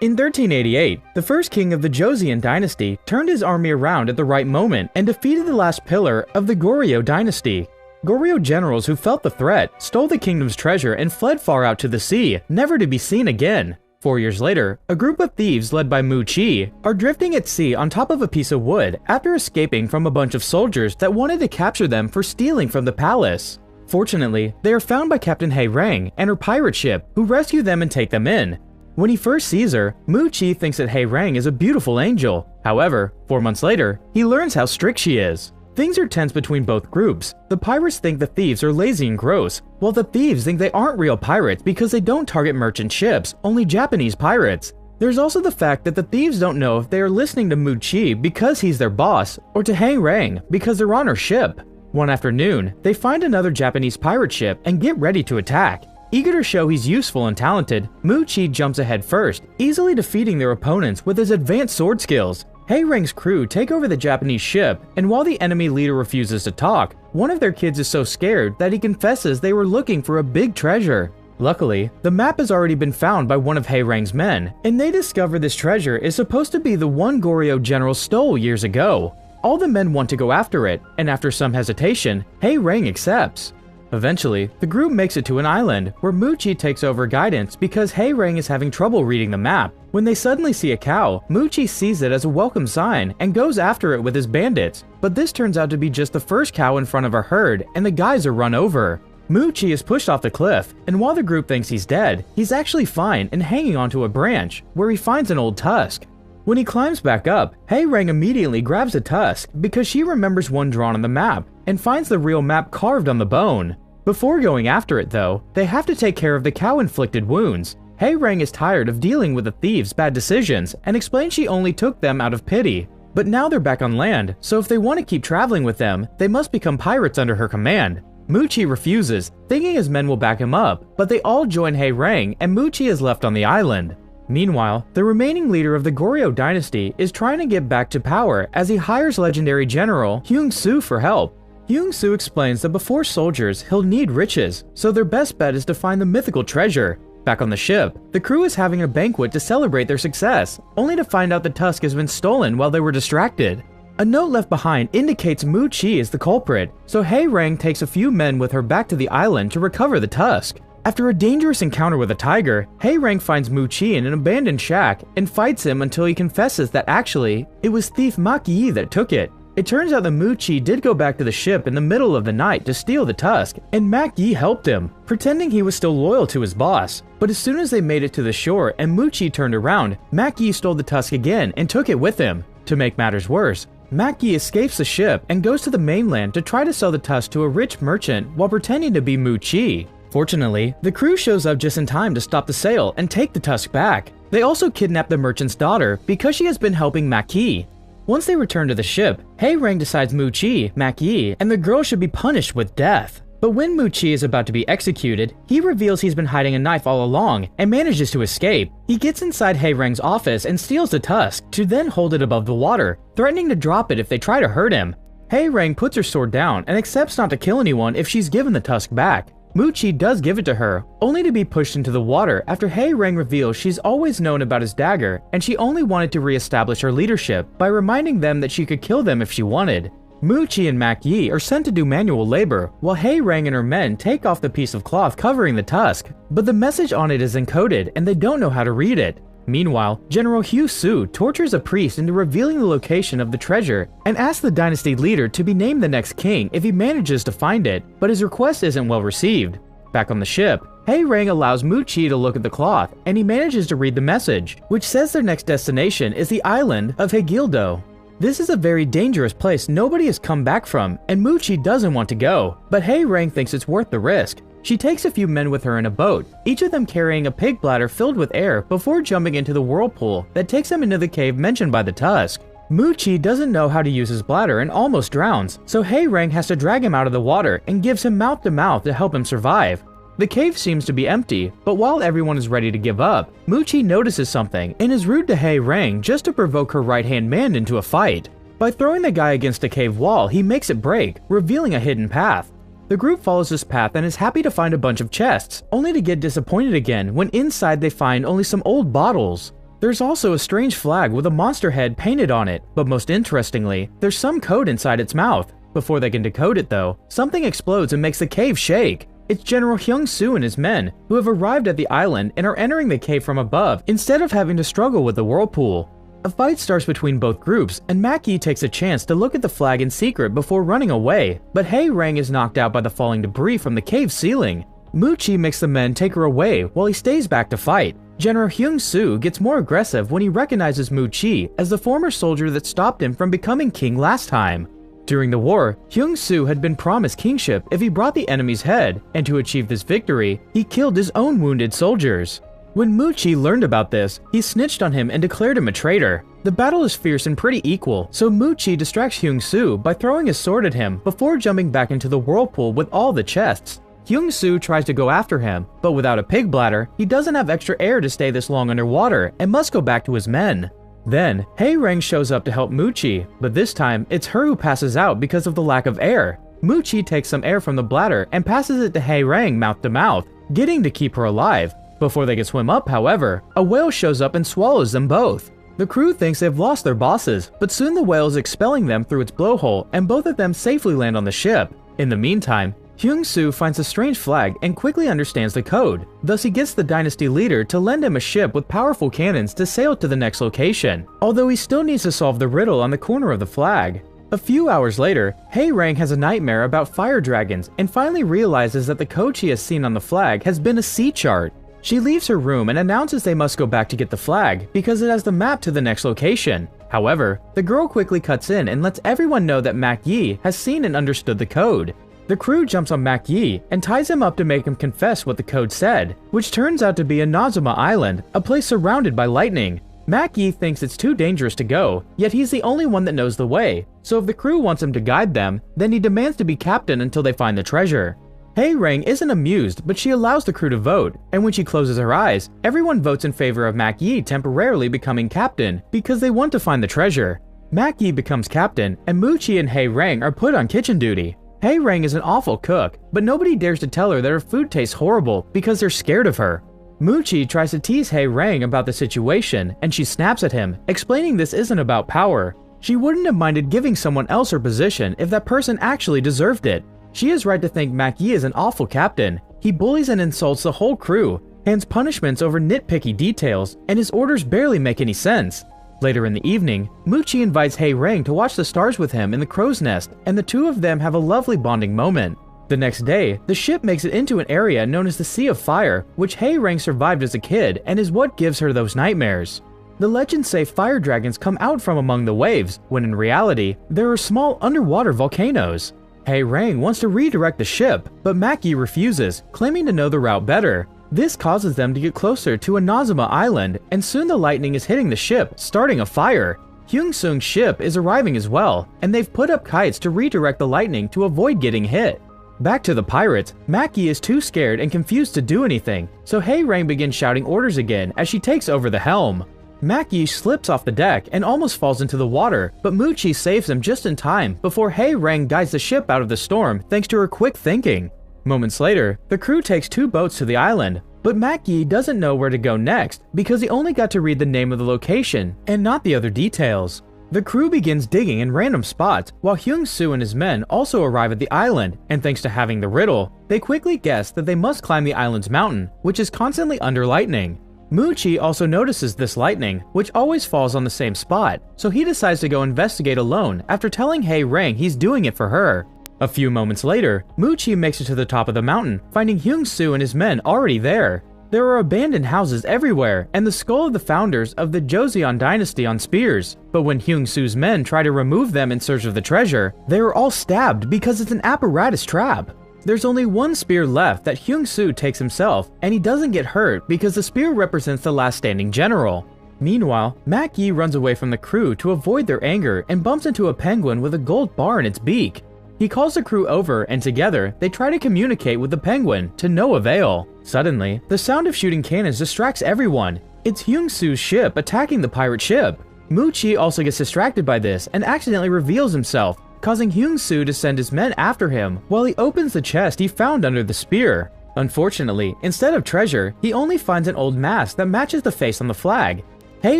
In 1388, the first king of the Joseon dynasty turned his army around at the right moment and defeated the last pillar of the Goryeo dynasty. Goryeo generals who felt the threat stole the kingdom's treasure and fled far out to the sea, never to be seen again. 4 years later, a group of thieves led by Mu Chi are drifting at sea on top of a piece of wood after escaping from a bunch of soldiers that wanted to capture them for stealing from the palace. Fortunately, they are found by Captain Hei Rang and her pirate ship, who rescue them and take them in. When he first sees her, Mu Chi thinks that Hei Rang is a beautiful angel. However, 4 months later, he learns how strict she is. Things are tense between both groups. The pirates think the thieves are lazy and gross, while the thieves think they aren't real pirates because they don't target merchant ships, only Japanese pirates. There's also the fact that the thieves don't know if they are listening to Mu Chi because he's their boss, or to Hei Rang because they're on her ship. One afternoon, they find another Japanese pirate ship and get ready to attack. Eager to show he's useful and talented, Mu Chi jumps ahead first, easily defeating their opponents with his advanced sword skills. Hei Rang's crew take over the Japanese ship, and while the enemy leader refuses to talk, one of their kids is so scared that he confesses they were looking for a big treasure. Luckily, the map has already been found by one of Hei Rang's men, and they discover this treasure is supposed to be the one Goryeo general stole years ago. All the men want to go after it, and after some hesitation, Hei Rang accepts. Eventually, the group makes it to an island, where Mu Chi takes over guidance because Hei Rang is having trouble reading the map. When they suddenly see a cow, Mu Chi sees it as a welcome sign and goes after it with his bandits, but this turns out to be just the first cow in front of a herd, and the guys are run over. Mu Chi is pushed off the cliff, and while the group thinks he's dead, he's actually fine and hanging onto a branch, where he finds an old tusk. When he climbs back up, Hei Rang immediately grabs a tusk because she remembers one drawn on the map, and finds the real map carved on the bone. Before going after it though, they have to take care of the cow-inflicted wounds. Hei Rang is tired of dealing with the thieves' bad decisions and explains she only took them out of pity. But now they're back on land, so if they want to keep traveling with them, they must become pirates under her command. Mu Chi refuses, thinking his men will back him up, but they all join Hei Rang and Mu Chi is left on the island. Meanwhile, the remaining leader of the Goryeo dynasty is trying to get back to power as he hires legendary general Hyung Soo for help. Hyung Soo explains that before soldiers, he'll need riches, so their best bet is to find the mythical treasure. Back on the ship, the crew is having a banquet to celebrate their success, only to find out the tusk has been stolen while they were distracted. A note left behind indicates Mu Chi is the culprit, so Hei Rang takes a few men with her back to the island to recover the tusk. After a dangerous encounter with a tiger, Hei Rang finds Mu Chi in an abandoned shack and fights him until he confesses that actually, it was thief Mak Yi that took it. It turns out that Mu Chi did go back to the ship in the middle of the night to steal the tusk, and Mak Yi helped him, pretending he was still loyal to his boss. But as soon as they made it to the shore and Mu Chi turned around, Mak Yi stole the tusk again and took it with him. To make matters worse, Mak Yi escapes the ship and goes to the mainland to try to sell the tusk to a rich merchant while pretending to be Mu Chi. Fortunately, the crew shows up just in time to stop the sale and take the tusk back. They also kidnap the merchant's daughter because she has been helping Mak Yi. Once they return to the ship, Hei Rang decides Mu Chi, Mak Yi, and the girl should be punished with death. But when Mu Chi is about to be executed, he reveals he's been hiding a knife all along and manages to escape. He gets inside Hei Rang's office and steals the tusk to then hold it above the water, threatening to drop it if they try to hurt him. Hei Rang puts her sword down and accepts not to kill anyone if she's given the tusk back. Mu Chi does give it to her, only to be pushed into the water after Hei Rang reveals she's always known about his dagger and she only wanted to re-establish her leadership by reminding them that she could kill them if she wanted. Mu Chi and Mak Yi are sent to do manual labor, while Hei Rang and her men take off the piece of cloth covering the tusk, but the message on it is encoded and they don't know how to read it. Meanwhile, General Hyung Soo tortures a priest into revealing the location of the treasure and asks the dynasty leader to be named the next king if he manages to find it, but his request isn't well received. Back on the ship, Hei Rang allows Mu Chi to look at the cloth and he manages to read the message, which says their next destination is the island of Haegildo. This is a very dangerous place nobody has come back from, and Mu Chi doesn't want to go, but Hei Rang thinks it's worth the risk. She takes a few men with her in a boat, each of them carrying a pig bladder filled with air before jumping into the whirlpool that takes them into the cave mentioned by the tusk. Mu Chi doesn't know how to use his bladder and almost drowns, so Hei Rang has to drag him out of the water and gives him mouth to help him survive. The cave seems to be empty, but while everyone is ready to give up, Mu Chi notices something and is rude to Hei Rang just to provoke her right-hand man into a fight. By throwing the guy against a cave wall, he makes it break, revealing a hidden path. The group follows this path and is happy to find a bunch of chests, only to get disappointed again when inside they find only some old bottles. There's also a strange flag with a monster head painted on it, but most interestingly, there's some code inside its mouth. Before they can decode it though, something explodes and makes the cave shake. It's General Hyung-soo and his men, who have arrived at the island and are entering the cave from above instead of having to struggle with the whirlpool. A fight starts between both groups, and Mak-yi takes a chance to look at the flag in secret before running away, but Hae-rang is knocked out by the falling debris from the cave ceiling. Mu-chi makes the men take her away while he stays back to fight. General Hyung-soo gets more aggressive when he recognizes Mu-chi as the former soldier that stopped him from becoming king last time. During the war, Hyung-soo had been promised kingship if he brought the enemy's head, and to achieve this victory, he killed his own wounded soldiers. When Mu-chi learned about this, he snitched on him and declared him a traitor. The battle is fierce and pretty equal, so Mu-chi distracts Hyung-soo by throwing his sword at him before jumping back into the whirlpool with all the chests. Hyung-soo tries to go after him, but without a pig bladder, he doesn't have extra air to stay this long underwater and must go back to his men. Then, Hae-rang shows up to help Mu-chi, but this time, it's her who passes out because of the lack of air. Mu-chi takes some air from the bladder and passes it to Hae-rang mouth to mouth, getting to keep her alive. Before they can swim up, however, a whale shows up and swallows them both. The crew thinks they've lost their bosses, but soon the whale is expelling them through its blowhole and both of them safely land on the ship. In the meantime, Hyung-soo finds a strange flag and quickly understands the code, thus he gets the dynasty leader to lend him a ship with powerful cannons to sail to the next location, although he still needs to solve the riddle on the corner of the flag. A few hours later, Hae-rang has a nightmare about fire dragons and finally realizes that the code she has seen on the flag has been a sea chart. She leaves her room and announces they must go back to get the flag because it has the map to the next location. However, the girl quickly cuts in and lets everyone know that Mak-yi has seen and understood the code. The crew jumps on Mak-yi and ties him up to make him confess what the code said, which turns out to be Inazuma Island, a place surrounded by lightning. Mak-yi thinks it's too dangerous to go, yet he's the only one that knows the way, so if the crew wants him to guide them, then he demands to be captain until they find the treasure. Hae-rang isn't amused, but she allows the crew to vote, and when she closes her eyes, everyone votes in favor of Mak-yi temporarily becoming captain because they want to find the treasure. Mak-yi becomes captain, and Mu-chi and Hae-rang are put on kitchen duty. Hae-rang is an awful cook, but nobody dares to tell her that her food tastes horrible because they're scared of her. Mu-chi tries to tease Hae-rang about the situation, and she snaps at him, explaining this isn't about power. She wouldn't have minded giving someone else her position if that person actually deserved it. She is right to think Mak-yi is an awful captain. He bullies and insults the whole crew, hands punishments over nitpicky details, and his orders barely make any sense. Later in the evening, Mu-chi invites Hae-rang to watch the stars with him in the crow's nest, and the two of them have a lovely bonding moment. The next day, the ship makes it into an area known as the Sea of Fire, which Hae-rang survived as a kid and is what gives her those nightmares. The legends say fire dragons come out from among the waves, when in reality, there are small underwater volcanoes. Hae-rang wants to redirect the ship, but Mak-yi refuses, claiming to know the route better. This causes them to get closer to Inazuma Island, and soon the lightning is hitting the ship, starting a fire. Hyung-soong's ship is arriving as well, and they've put up kites to redirect the lightning to avoid getting hit. Back to the pirates, Mak-yi is too scared and confused to do anything, so Hae-rang begins shouting orders again as she takes over the helm. Mak-yi slips off the deck and almost falls into the water, but Mu-chi saves him just in time before Hae-rang guides the ship out of the storm thanks to her quick thinking. Moments later, the crew takes 2 boats to the island, but Mak-yi doesn't know where to go next because he only got to read the name of the location and not the other details. The crew begins digging in random spots while Hyung-soo and his men also arrive at the island, and thanks to having the riddle, they quickly guess that they must climb the island's mountain, which is constantly under lightning. Mu-chi also notices this lightning, which always falls on the same spot, so he decides to go investigate alone after telling Hae-rang he's doing it for her. A few moments later, Mu-chi makes it to the top of the mountain, finding Hyung-soo and his men already there. There are abandoned houses everywhere, and the skull of the founders of the Joseon dynasty on spears, but when Hyung-soo's men try to remove them in search of the treasure, they are all stabbed because it's an apparatus trap. There's only one spear left that Hyung-soo takes himself, and he doesn't get hurt because the spear represents the last standing general. Meanwhile, Mak-yi runs away from the crew to avoid their anger and bumps into a penguin with a gold bar in its beak. He calls the crew over and together, they try to communicate with the penguin, to no avail. Suddenly, the sound of shooting cannons distracts everyone. It's Hyung-soo's ship attacking the pirate ship. Mu-chi also gets distracted by this and accidentally reveals himself, causing Hyung-soo to send his men after him while he opens the chest he found under the spear. Unfortunately, instead of treasure, he only finds an old mask that matches the face on the flag. Hei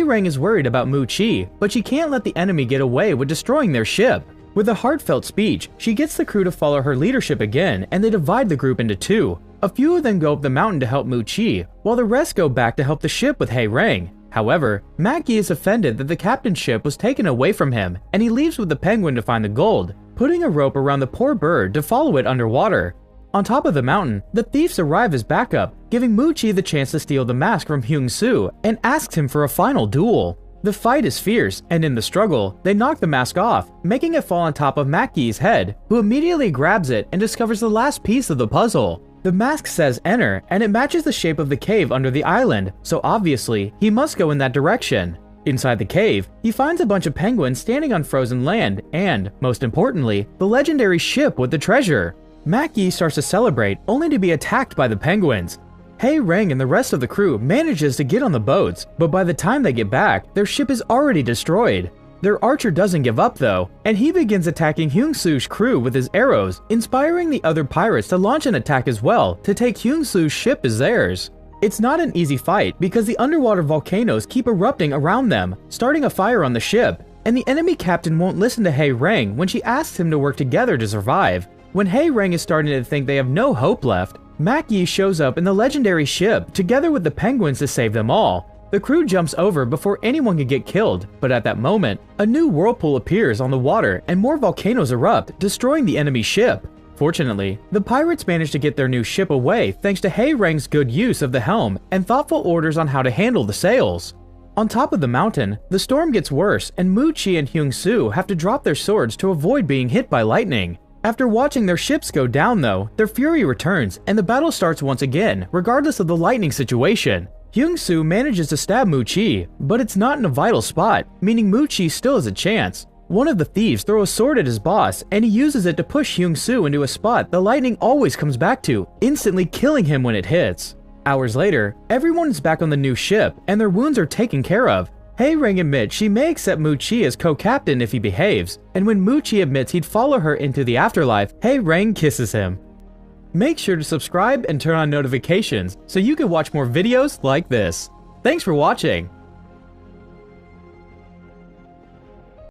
Reng is worried about Mu Qi, but she can't let the enemy get away with destroying their ship. With a heartfelt speech, she gets the crew to follow her leadership again, and they divide the group into two. A few of them go up the mountain to help Mu Qi, while the rest go back to help the ship with Hei Reng. However, Mackie is offended that the captain's ship was taken away from him, and he leaves with the penguin to find the gold, putting a rope around the poor bird to follow it underwater. On top of the mountain, the thieves arrive as backup, giving Mu Qi the chance to steal the mask from Hyung-soo and asks him for a final duel. The fight is fierce, and in the struggle, they knock the mask off, making it fall on top of Mackie's head, who immediately grabs it and discovers the last piece of the puzzle. The mask says enter, and it matches the shape of the cave under the island, so obviously, he must go in that direction. Inside the cave, he finds a bunch of penguins standing on frozen land and, most importantly, the legendary ship with the treasure. Mackie starts to celebrate, only to be attacked by the penguins. Hei Reng and the rest of the crew manages to get on the boats, but by the time they get back, their ship is already destroyed. Their archer doesn't give up though, and he begins attacking Hyung-soo's crew with his arrows, inspiring the other pirates to launch an attack as well to take Hyung-soo's ship as theirs. It's not an easy fight because the underwater volcanoes keep erupting around them, starting a fire on the ship, and the enemy captain won't listen to Hei Reng when she asks him to work together to survive. When Hei Reng is starting to think they have no hope left, Mackie shows up in the legendary ship together with the penguins to save them all. The crew jumps over before anyone can get killed, but at that moment, a new whirlpool appears on the water and more volcanoes erupt, destroying the enemy ship. Fortunately, the pirates manage to get their new ship away thanks to Hei Reng's good use of the helm and thoughtful orders on how to handle the sails. On top of the mountain, the storm gets worse and Mu Qi and Hyung-soo have to drop their swords to avoid being hit by lightning. After watching their ships go down though, their fury returns and the battle starts once again, regardless of the lightning situation. Hyung-soo manages to stab Mu Qi, but it's not in a vital spot, meaning Mu Qi still has a chance. One of the thieves throws a sword at his boss, and he uses it to push Hyung-soo into a spot the lightning always comes back to, instantly killing him when it hits. Hours later, everyone is back on the new ship, and their wounds are taken care of. Hei Reng admits she may accept Mu Qi as co-captain if he behaves, and when Mu Qi admits he'd follow her into the afterlife, Hei Reng kisses him. Make sure to subscribe and turn on notifications so you can watch more videos like this. Thanks for watching!